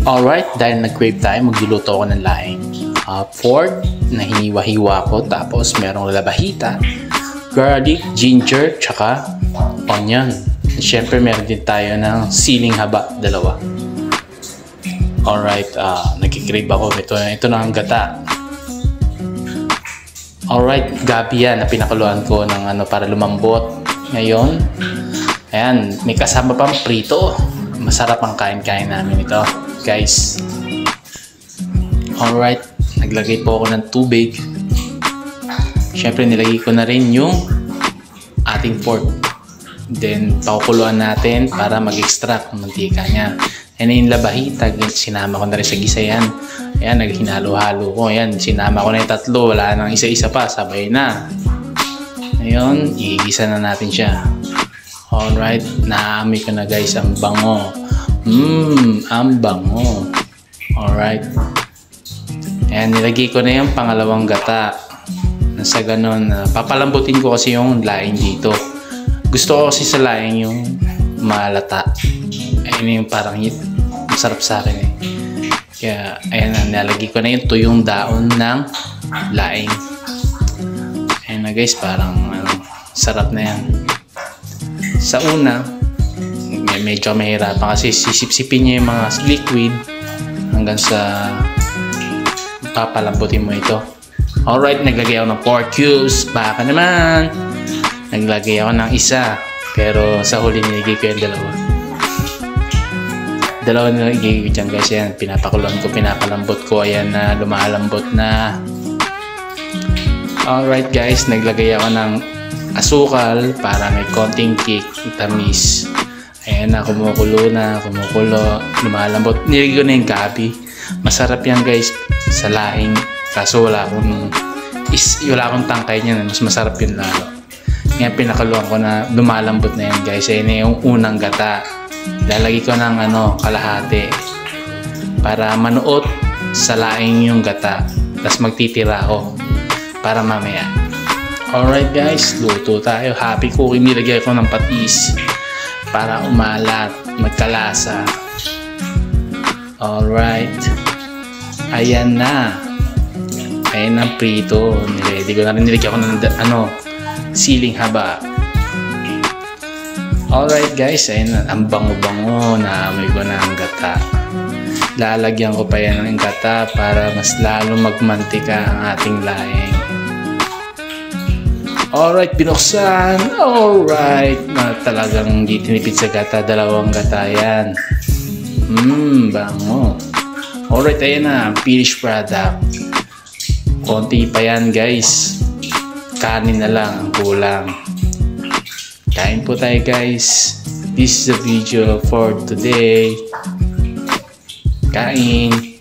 Alright, dahil nag-crave tayo, magluluto ako ng laing pork na hiniwa-hiwa ko. Tapos merong labahita, garlic, ginger, tsaka onion. Siyempre meron din tayo ng siling haba, dalawa. Alright, nag-crave ako. Ito na ang gata. Alright, gabi yan na pinakuluan ko ng para lumambot. Ngayon, ayan, may kasama pang prito. Masarap ang kain-kain namin ito, guys. Alright, naglagay po ako ng tubig. Siyempre nilagay ko na rin yung ating pork. Then pakukuluan natin para mag-extract ng mantika niya. Ayan yung labahita, sinama ko na rin sa gisa yan. Ayan, naghinalo-halo ko. Ayan, sinama ko na yung tatlo. Wala nang isa-isa pa, sabay na. Ngayon, igisa na natin siya. Alright, naamoy ko na guys ang bango. Ang bango. Alright. Ayan, nilagay ko na yung pangalawang gata. Nasa ganon, papalambutin ko kasi yung laing dito. Gusto ko kasi sa laing yung malata. Ayun yung parang masarap sa akin eh. Kaya, ayan na, nalagay ko na yung tuyong daon ng laing. Ayan na guys, parang sarap na yan. Sa una, medyo mahirapan kasi sisip-sipin niya yung mga liquid hanggang sa papalambutin mo ito. Alright, naglagay ako ng pork cubes. Baka naman, naglagay ako ng isa. Pero sa huli nilagay ko yung dalawa. Dalawa nilagay ko dyan guys. Ayan, pinapakulan ko, pinapalambot ko. Ayan na, lumalambot na. Alright guys, naglagay ako ng asukal para may konting kick, tamis. Ayan na, kumukulo, lumalambot. Nilagay ko na yung gabi. Masarap yan guys sa laing. Kaso wala akong tangkay niyan. Mas masarap yun lalo. Ngayon pinakaluan ko na lumalambot na yan guys. Ayan na yung unang gata. Lalagay ko ng kalahati para manuot sa laing yung gata. Tapos magtitira ako para mamaya. Alright guys, luto tayo. Happy cooking. Nilagay ko ng patis para umalat, magkalasa. Alright. Ayan na. Ayan ang prito. Nilagay ko na rin. Nilagay ko ng siling haba. Alright guys, ayan na. Ang bango-bango. Naamoy ko na ang gata. Lalagyan ko pa yan ng gata para mas lalo magmantika ang ating laing. Alright, binuksan. Alright. Talagang hindi tinipid sa gata. Dalawang gata yan. Bango. Alright, ayan na. Finished product. Konti pa yan guys. Kanin na lang ang kulang. Kain po tayo guys. This is the video for today. Kain.